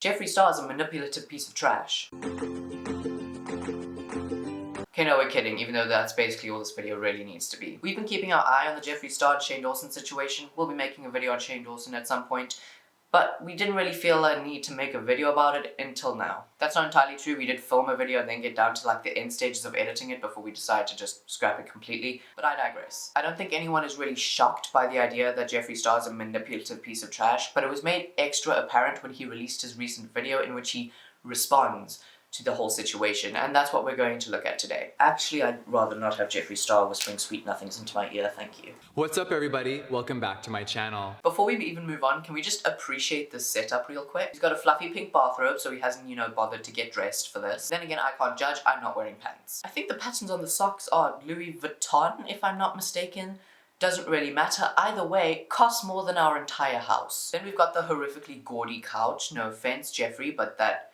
Jeffree Star is a manipulative piece of trash. Okay, no, we're kidding, even though that's basically all this video really needs to be. We've been keeping our eye on the Jeffree Star and Shane Dawson situation. We'll be making a video on Shane Dawson at some point, but we didn't really feel a need to make a video about it until now. That's not entirely true. We did film a video and then get down to like the end stages of editing it before we decided to just scrap it completely, but I digress. I don't think anyone is really shocked by the idea that Jeffree Star is a manipulative piece of trash, but it was made extra apparent when he released his recent video in which he responds to the whole situation, and that's what we're going to look at today. Actually, I'd rather not have Jeffree Star whispering sweet nothings into my ear, thank you. What's up everybody? Welcome back to my channel. Before we even move on, can we just appreciate this setup real quick? He's got a fluffy pink bathrobe, so he hasn't, bothered to get dressed for this. Then again, I can't judge, I'm not wearing pants. I think the patterns on the socks are Louis Vuitton, if I'm not mistaken. Doesn't really matter, either way, costs more than our entire house. Then we've got the horrifically gaudy couch, no offense Jeffree, but that,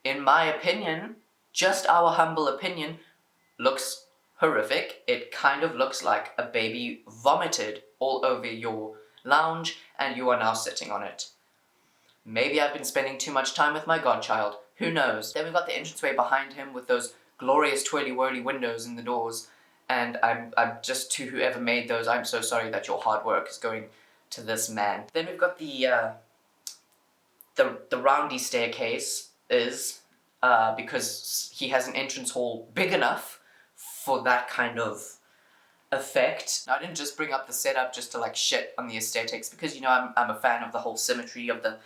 in my opinion, just our humble opinion, looks horrific. It kind of looks like a baby vomited all over your lounge and you are now sitting on it. Maybe I've been spending too much time with my godchild, who knows. Then we've got the entranceway behind him with those glorious twirly-whirly windows in the doors, and I'm just to whoever made those, I'm so sorry that your hard work is going to this man. Then we've got the roundy staircase is because he has an entrance hall big enough for that kind of effect. Now, I didn't just bring up the setup just to like shit on the aesthetics because I'm a fan of the whole symmetry of the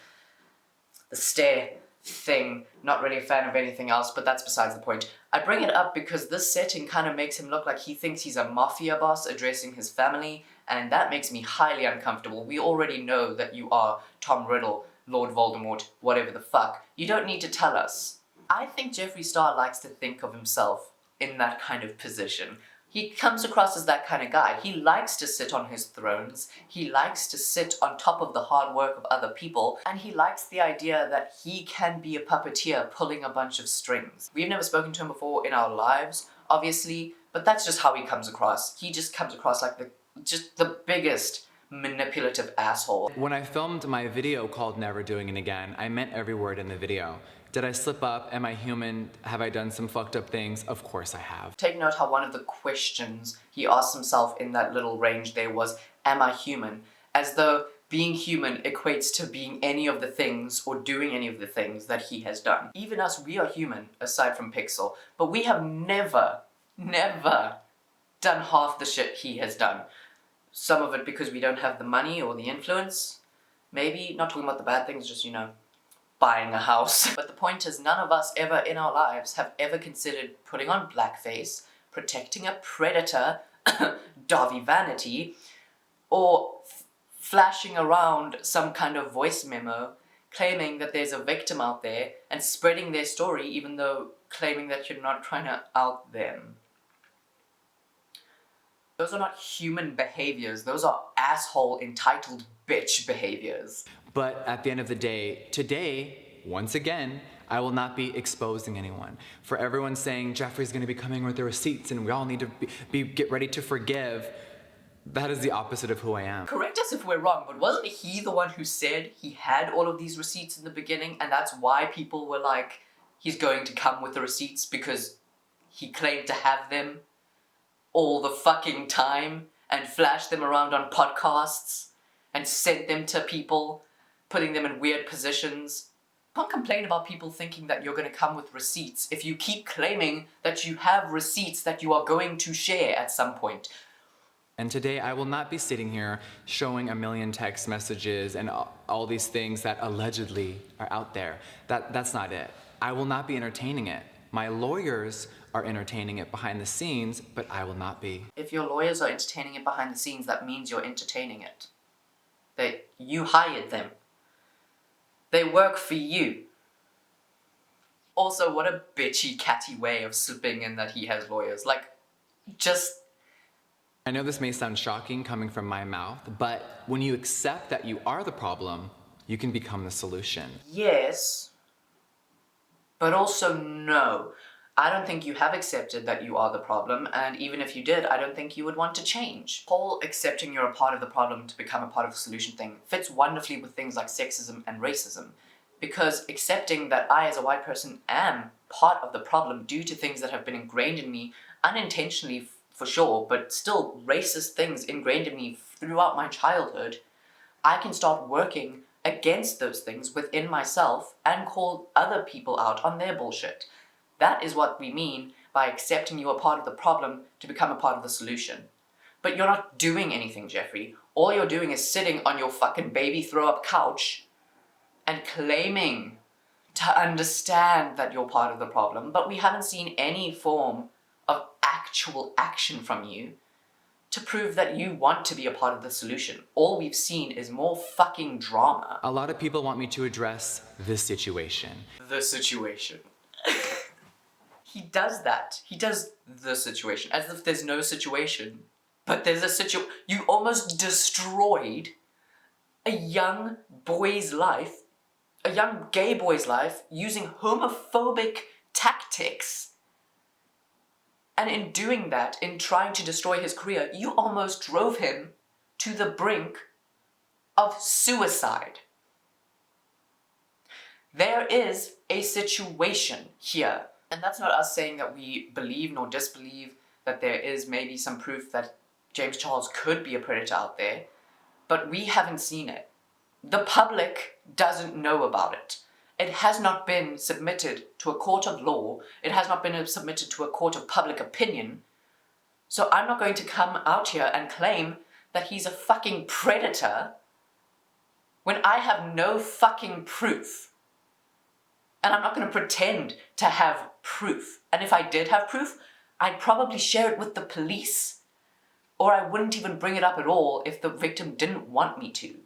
stair thing, not really a fan of anything else, but that's besides the point. I bring it up because this setting kind of makes him look like he thinks he's a mafia boss addressing his family, and that makes me highly uncomfortable. We already know that you are Tom Riddle, Lord Voldemort, whatever the fuck. You don't need to tell us. I think Jeffree Star likes to think of himself in that kind of position. He comes across as that kind of guy. He likes to sit on his thrones, he likes to sit on top of the hard work of other people, and he likes the idea that he can be a puppeteer pulling a bunch of strings. We've never spoken to him before in our lives, obviously, but that's just how he comes across. He just comes across like the biggest manipulative asshole. When I filmed my video called Never Doing It Again, I meant every word in the video. Did I slip up? Am I human? Have I done some fucked up things? Of course I have. Take note how one of the questions he asked himself in that little range there was, am I human? As though being human equates to being any of the things or doing any of the things that he has done. Even us, we are human, aside from Pixel, but we have never done half the shit he has done. Some of it because we don't have the money or the influence. Maybe, not talking about the bad things, just, buying a house. But the point is, none of us ever in our lives have ever considered putting on blackface, protecting a predator, Davi Vanity, or flashing around some kind of voice memo claiming that there's a victim out there and spreading their story even though claiming that you're not trying to out them. Those are not human behaviors, those are asshole entitled bitch behaviors. But at the end of the day, today, once again, I will not be exposing anyone. For everyone saying Jeffree's gonna be coming with the receipts and we all need to get ready to forgive, that is the opposite of who I am. Correct us if we're wrong, but wasn't he the one who said he had all of these receipts in the beginning, and that's why people were like, he's going to come with the receipts because he claimed to have them all the fucking time and flashed them around on podcasts and sent them to people, putting them in weird positions. Can't complain about people thinking that you're going to come with receipts if you keep claiming that you have receipts that you are going to share at some point. And today I will not be sitting here showing a million text messages and all these things that allegedly are out there. That's not it. I will not be entertaining it. My lawyers are entertaining it behind the scenes, but I will not be. If your lawyers are entertaining it behind the scenes, that means you're entertaining it. You hired them. They work for you. Also, what a bitchy, catty way of slipping in that he has lawyers. Like, just... I know this may sound shocking coming from my mouth, but when you accept that you are the problem, you can become the solution. Yes, but also no. I don't think you have accepted that you are the problem, and even if you did, I don't think you would want to change. Whole accepting you're a part of the problem to become a part of the solution thing fits wonderfully with things like sexism and racism. because accepting that I as a white person am part of the problem due to things that have been ingrained in me, unintentionally for sure, but still racist things ingrained in me throughout my childhood, I can start working against those things within myself and call other people out on their bullshit. That is what we mean by accepting you are part of the problem to become a part of the solution. But you're not doing anything, Jeffree. All you're doing is sitting on your fucking baby throw-up couch and claiming to understand that you're part of the problem, but we haven't seen any form of actual action from you to prove that you want to be a part of the solution. All we've seen is more fucking drama. A lot of people want me to address this situation. The situation. He does that. He does the situation, as if there's no situation. But there's a situation. You almost destroyed a young boy's life, a young gay boy's life, using homophobic tactics. And in doing that, in trying to destroy his career, you almost drove him to the brink of suicide. There is a situation here. And that's not us saying that we believe nor disbelieve that there is maybe some proof that James Charles could be a predator out there, but we haven't seen it. The public doesn't know about it. It has not been submitted to a court of law. It has not been submitted to a court of public opinion. So I'm not going to come out here and claim that he's a fucking predator when I have no fucking proof. And I'm not going to pretend to have proof. And if I did have proof, I'd probably share it with the police. Or I wouldn't even bring it up at all if the victim didn't want me to.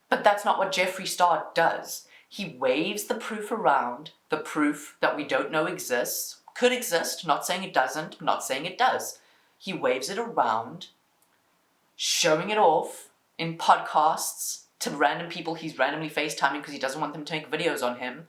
But that's not what Jeffree Star does. He waves the proof around, the proof that we don't know exists, could exist, not saying it doesn't, not saying it does. He waves it around, showing it off in podcasts to random people he's randomly FaceTiming because he doesn't want them to make videos on him.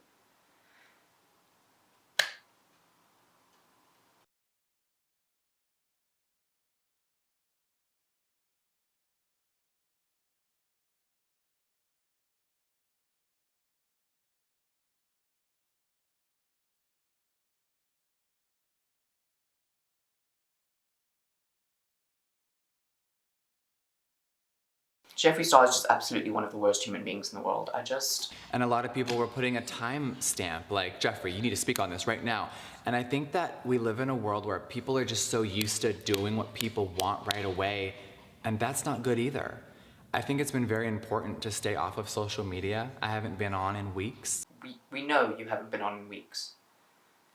Jeffree Star is just absolutely one of the worst human beings in the world. And a lot of people were putting a time stamp, like, Jeffree, you need to speak on this right now. And I think that we live in a world where people are just so used to doing what people want right away, and that's not good either. I think it's been very important to stay off of social media. I haven't been on in weeks. We know you haven't been on in weeks.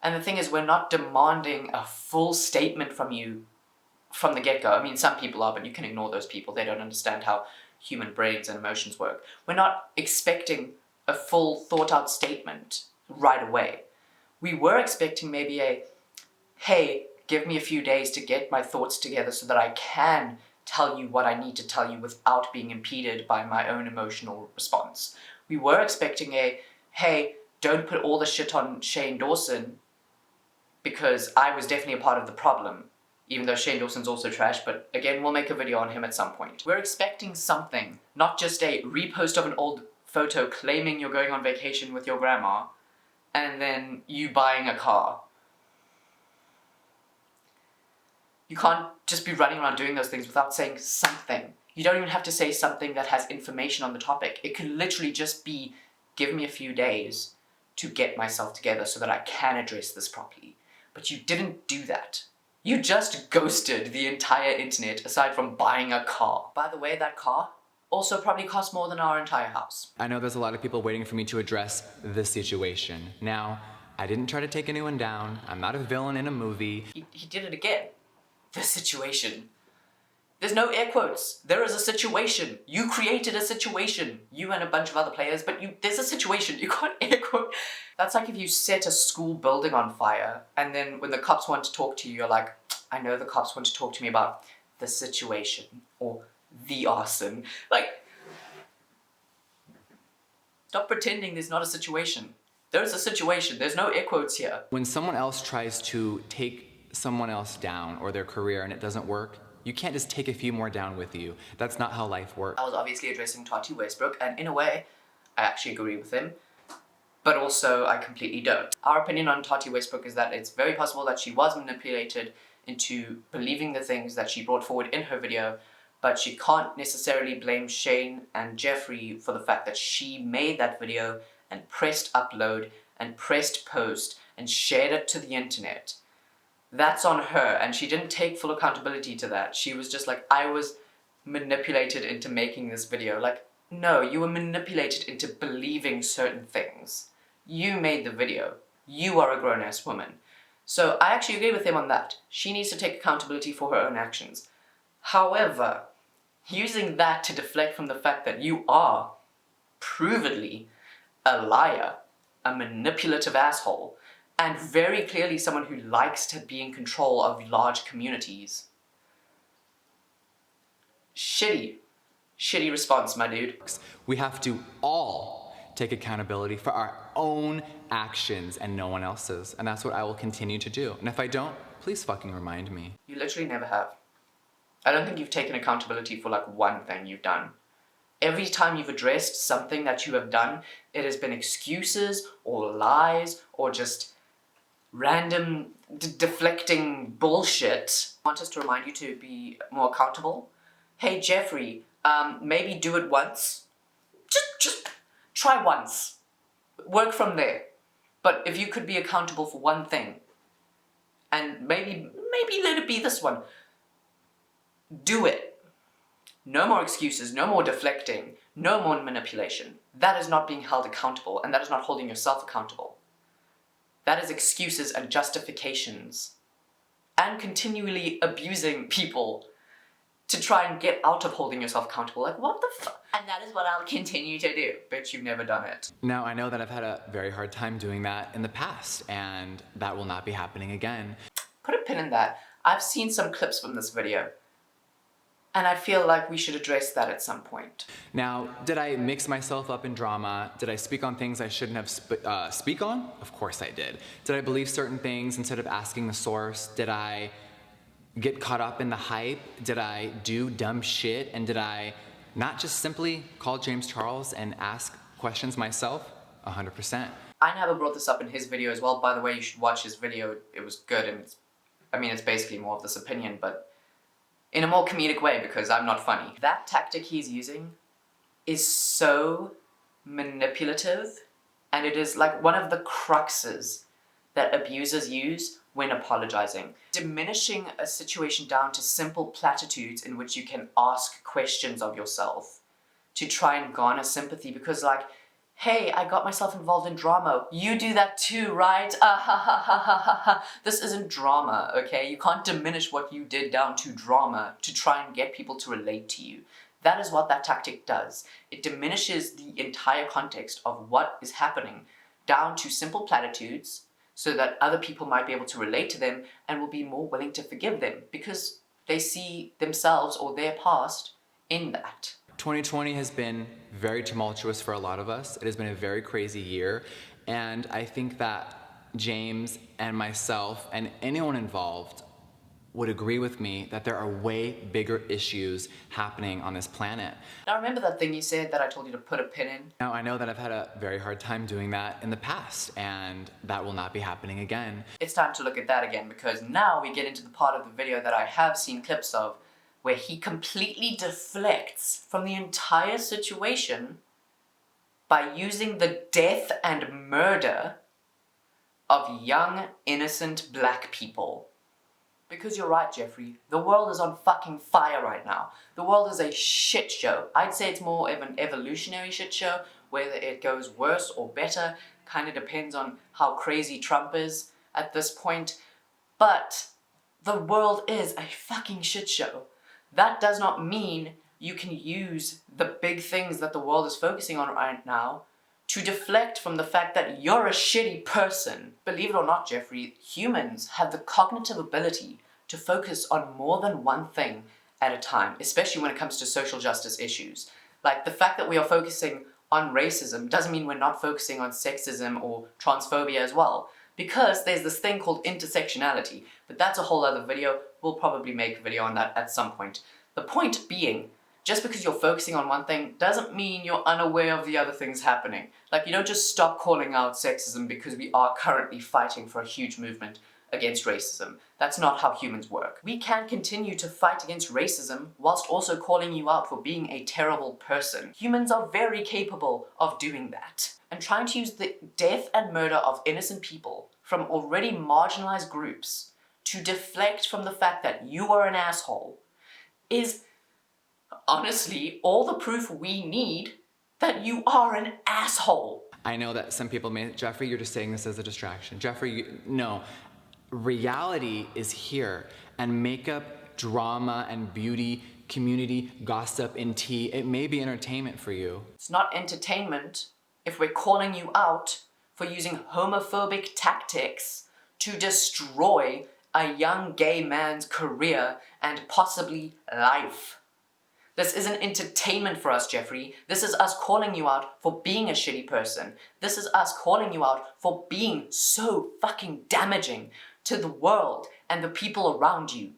And the thing is, we're not demanding a full statement from you from the get-go. I mean, some people are, but you can ignore those people. They don't understand how human brains and emotions work. We're not expecting a full thought-out statement right away. We were expecting maybe a, hey, give me a few days to get my thoughts together so that I can tell you what I need to tell you without being impeded by my own emotional response. We were expecting a, hey, don't put all the shit on Dawson because I was definitely a part of the problem. Even though Dawson's also trash, but again, we'll make a video on him at some point. We're expecting something, not just a repost of an old photo claiming you're going on vacation with your grandma, and then you buying a car. You can't just be running around doing those things without saying something. You don't even have to say something that has information on the topic. It could literally just be, give me a few days to get myself together so that I can address this properly. But you didn't do that. You just ghosted the entire internet aside from buying a car. By the way, that car also probably cost more than our entire house. I know there's a lot of people waiting for me to address the situation. Now, I didn't try to take anyone down. I'm not a villain in a movie. He did it again. The situation. There's no air quotes. There is a situation. You created a situation. You and a bunch of other players, but there's a situation. You can't air quote. That's like if you set a school building on fire, and then when the cops want to talk to you, you're like, I know the cops want to talk to me about the situation, or the arson. Like, stop pretending there's not a situation. There's a situation. There's no air quotes here. When someone else tries to take someone else down or their career and it doesn't work, you can't just take a few more down with you. That's not how life works. I was obviously addressing Tati Westbrook, and in a way, I actually agree with him. but also I completely don't. Our opinion on Tati Westbrook is that it's very possible that she was manipulated into believing the things that she brought forward in her video, but she can't necessarily blame Shane and Jeffree for the fact that she made that video and pressed upload and pressed post and shared it to the internet. That's on her, and she didn't take full accountability to that. She was just like, I was manipulated into making this video. Like, no, you were manipulated into believing certain things. You made the video. You are a grown-ass woman. So I actually agree with him on that. She needs to take accountability for her own actions. However, using that to deflect from the fact that you are provedly a liar, a manipulative asshole, and very clearly someone who likes to be in control of large communities. Shitty response, my dude. We have to all take accountability for our own actions and no one else's. And that's what I will continue to do. And if I don't, please fucking remind me. You literally never have. I don't think you've taken accountability for like one thing you've done. Every time you've addressed something that you have done, it has been excuses or lies or just random deflecting bullshit. I want us to remind you to be more accountable. Hey Jeffree, maybe do it once. Just try once. Work from there. But if you could be accountable for one thing, and maybe let it be this one, do it. No more excuses, no more deflecting, no more manipulation. That is not being held accountable, and that is not holding yourself accountable. That is excuses and justifications, and continually abusing people to try and get out of holding yourself accountable. Like, what the fuck? And that is what I'll continue to do. Bitch, you've never done it. Now, I know that I've had a very hard time doing that in the past, and that will not be happening again. Put a pin in that. I've seen some clips from this video, and I feel like we should address that at some point. Now, did I mix myself up in drama? Did I speak on things I shouldn't have speak on? Of course I did. Did I believe certain things instead of asking the source? Did I get caught up in the hype? Did I do dumb shit? And did I not just simply call James Charles and ask questions myself? 100%. I never brought this up in his video as well. By the way, you should watch his video. It was good, and it's basically more of this opinion, but in a more comedic way because I'm not funny. That tactic he's using is so manipulative, and it is like one of the cruxes that abusers use when apologizing. Diminishing a situation down to simple platitudes in which you can ask questions of yourself to try and garner sympathy because like, hey, I got myself involved in drama. You do that too, right? This isn't drama, okay? You can't diminish what you did down to drama to try and get people to relate to you. That is what that tactic does. It diminishes the entire context of what is happening down to simple platitudes so that other people might be able to relate to them and will be more willing to forgive them because they see themselves or their past in that. 2020 has been very tumultuous for a lot of us. It has been a very crazy year, and I think that James and myself and anyone involved would agree with me that there are way bigger issues happening on this planet. Now remember that thing you said that I told you to put a pin in? Now I know that I've had a very hard time doing that in the past, and that will not be happening again. It's time to look at that again because now we get into the part of the video that I have seen clips of where he completely deflects from the entire situation by using the death and murder of young, innocent black people. Because you're right, Jeffree, the world is on fucking fire right now. The world is a shit show. I'd say it's more of an evolutionary shit show, whether it goes worse or better, kind of depends on how crazy Trump is at this point. But the world is a fucking shit show. That does not mean you can use the big things that the world is focusing on right now to deflect from the fact that you're a shitty person. Believe it or not, Jeffree, humans have the cognitive ability to focus on more than one thing at a time, especially when it comes to social justice issues. Like, the fact that we are focusing on racism doesn't mean we're not focusing on sexism or transphobia as well, because there's this thing called intersectionality, but that's a whole other video. We'll probably make a video on that at some point. The point being Just because you're focusing on one thing doesn't mean you're unaware of the other things happening. Like, you don't just stop calling out sexism because we are currently fighting for a huge movement against racism. That's not how humans work. We can continue to fight against racism whilst also calling you out for being a terrible person. Humans are very capable of doing that. And trying to use the death and murder of innocent people from already marginalized groups to deflect from the fact that you are an asshole is honestly all the proof we need that you are an asshole. I know that some people may, Jeffree, you're just saying this as a distraction. Jeffree, no. Reality is here, and makeup, drama, and beauty, community, gossip, and tea, it may be entertainment for you. It's not entertainment if we're calling you out for using homophobic tactics to destroy a young gay man's career and possibly life. This isn't entertainment for us, Jeffree. This is us calling you out for being a shitty person. This is us calling you out for being so fucking damaging to the world and the people around you.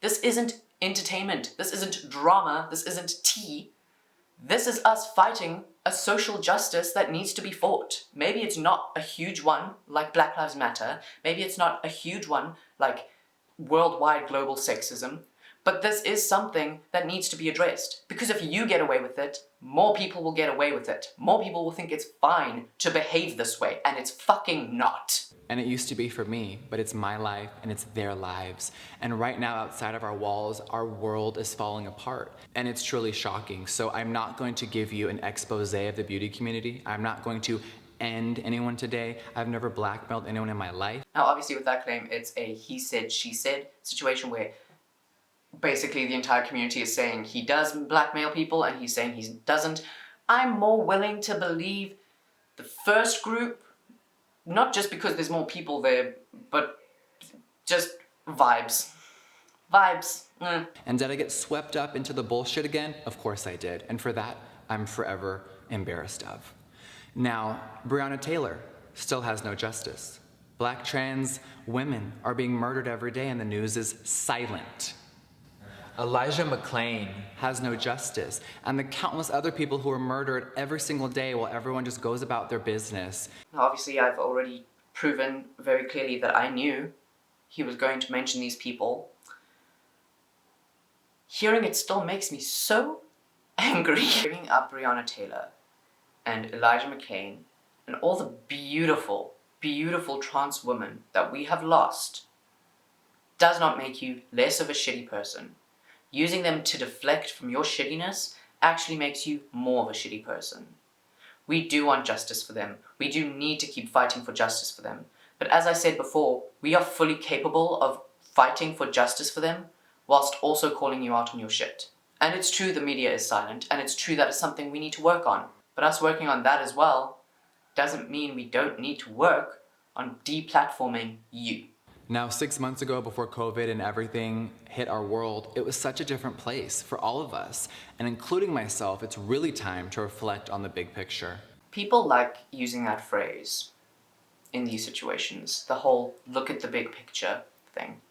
This isn't entertainment. This isn't drama. This isn't tea. This is us fighting a social justice that needs to be fought. Maybe it's not a huge one like Black Lives Matter. Maybe it's not a huge one like worldwide global sexism. But this is something that needs to be addressed. Because if you get away with it, more people will get away with it. More people will think it's fine to behave this way, and it's fucking not. And it used to be for me, but it's my life and it's their lives. And right now, outside of our walls, our world is falling apart. And it's truly shocking. So I'm not going to give you an expose of the beauty community. I'm not going to end anyone today. I've never blackmailed anyone in my life. Now, obviously with that claim, it's a he said, she said situation where basically the entire community is saying he does blackmail people and he's saying he doesn't. I'm more willing to believe the first group, not just because there's more people there, but just vibes. Vibes. And did I get swept up into the bullshit again? Of course I did. And for that, I'm forever embarrassed of. Now, Breonna Taylor still has no justice. Black trans women are being murdered every day and the news is silent. Elijah McClain has no justice, and the countless other people who are murdered every single day while everyone just goes about their business. Obviously, I've already proven very clearly that I knew he was going to mention these people. Hearing it still makes me so angry. Bringing up Breonna Taylor and Elijah McClain and all the beautiful, beautiful trans women that we have lost does not make you less of a shitty person. Using them to deflect from your shittiness actually makes you more of a shitty person. We do want justice for them. We do need to keep fighting for justice for them. But as I said before, we are fully capable of fighting for justice for them whilst also calling you out on your shit. And it's true the media is silent, and it's true that it's something we need to work on. But us working on that as well doesn't mean we don't need to work on deplatforming you. Now, 6 months ago, before COVID and everything hit our world, it was such a different place for all of us. And including myself, it's really time to reflect on the big picture. People like using that phrase in these situations, the whole look at the big picture thing.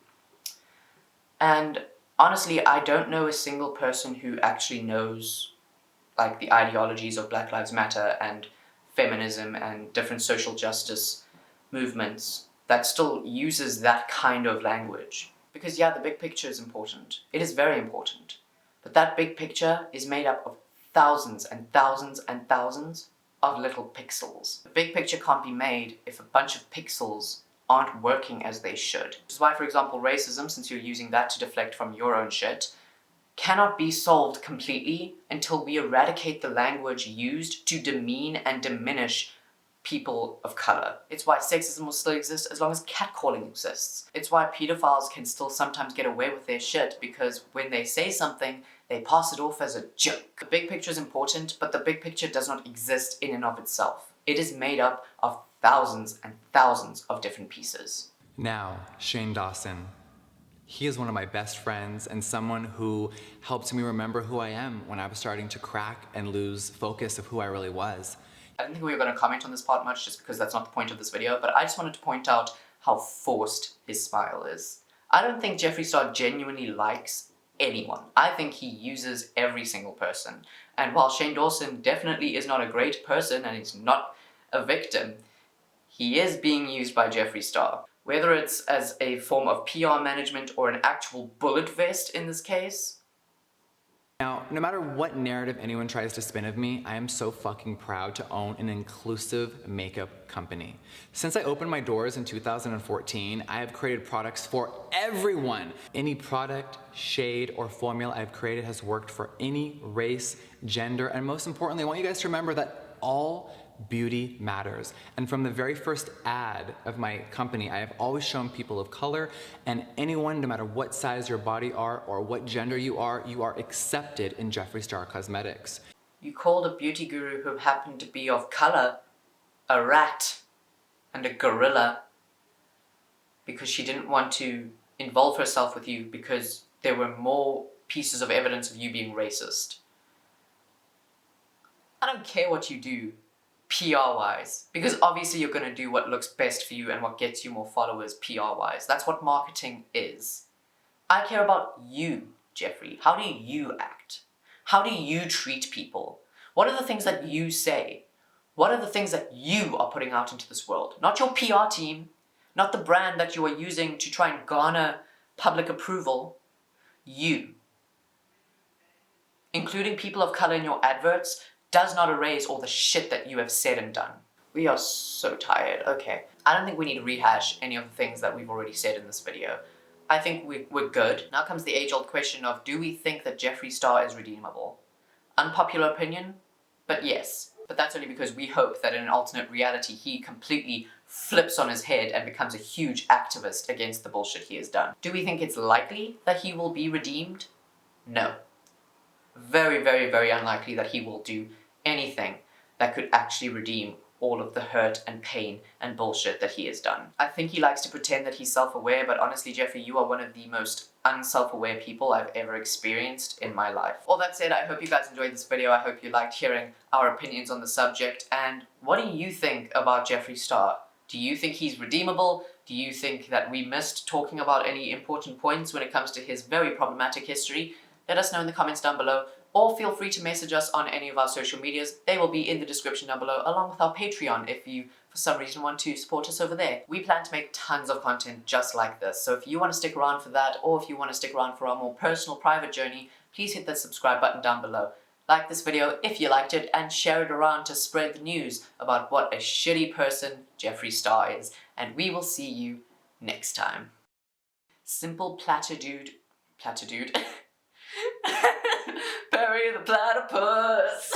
And honestly, I don't know a single person who actually knows like the ideologies of Black Lives Matter and feminism and different social justice movements that still uses that kind of language. Because yeah, the big picture is important. It is very important. But that big picture is made up of thousands and thousands and thousands of little pixels. The big picture can't be made if a bunch of pixels aren't working as they should. Which is why, for example, racism, since you're using that to deflect from your own shit, cannot be solved completely until we eradicate the language used to demean and diminish people of color. It's why sexism will still exist as long as catcalling exists. It's why pedophiles can still sometimes get away with their shit, because when they say something, they pass it off as a joke. The big picture is important, but the big picture does not exist in and of itself. It is made up of thousands and thousands of different pieces. Now, Shane Dawson. He is one of my best friends and someone who helped me remember who I am when I was starting to crack and lose focus of who I really was. I don't think we were going to comment on this part much just because that's not the point of this video, but I just wanted to point out how forced his smile is. I don't think Jeffree Star genuinely likes anyone. I think he uses every single person. And while Shane Dawson definitely is not a great person and he's not a victim, he is being used by Jeffree Star. Whether it's as a form of PR management or an actual bullet vest in this case. Now, no matter what narrative anyone tries to spin of me, I am so fucking proud to own an inclusive makeup company. Since I opened my doors in 2014, I have created products for everyone. Any product, shade, or formula I've created has worked for any race, gender, and most importantly, I want you guys to remember that all beauty matters. And from the very first ad of my company, I have always shown people of color and anyone, no matter what size your body are or what gender you are accepted in Jeffree Star Cosmetics. You called a beauty guru who happened to be of color a rat and a gorilla because she didn't want to involve herself with you because there were more pieces of evidence of you being racist. I don't care what you do PR-wise, because obviously you're going to do what looks best for you and what gets you more followers PR-wise. That's what marketing is. I care about you, Jeffree. How do you act? How do you treat people? What are the things that you say? What are the things that you are putting out into this world? Not your PR team, not the brand that you are using to try and garner public approval. You. Including people of color in your adverts does not erase all the shit that you have said and done. We are so tired. Okay. I don't think we need to rehash any of the things that we've already said in this video. I think we're good. Now comes the age-old question of, do we think that Jeffree Star is redeemable? Unpopular opinion, but yes. But that's only because we hope that in an alternate reality he completely flips on his head and becomes a huge activist against the bullshit he has done. Do we think it's likely that he will be redeemed? No. Very, very, very unlikely that he will do anything that could actually redeem all of the hurt and pain and bullshit that he has done. I think he likes to pretend that he's self-aware, but honestly, Jeffree, you are one of the most unself-aware people I've ever experienced in my life. All that said, I hope you guys enjoyed this video. I hope you liked hearing our opinions on the subject. And what do you think about Jeffree Star? Do you think he's redeemable? Do you think that we missed talking about any important points when it comes to his very problematic history? Let us know in the comments down below, or feel free to message us on any of our social medias. They will be in the description down below, along with our Patreon if you, for some reason, want to support us over there. We plan to make tons of content just like this, so if you want to stick around for that, or if you want to stick around for our more personal, private journey, please hit that subscribe button down below. Like this video if you liked it, and share it around to spread the news about what a shitty person Jeffree Star is. And we will see you next time. Simple platitude. Bury the platypus!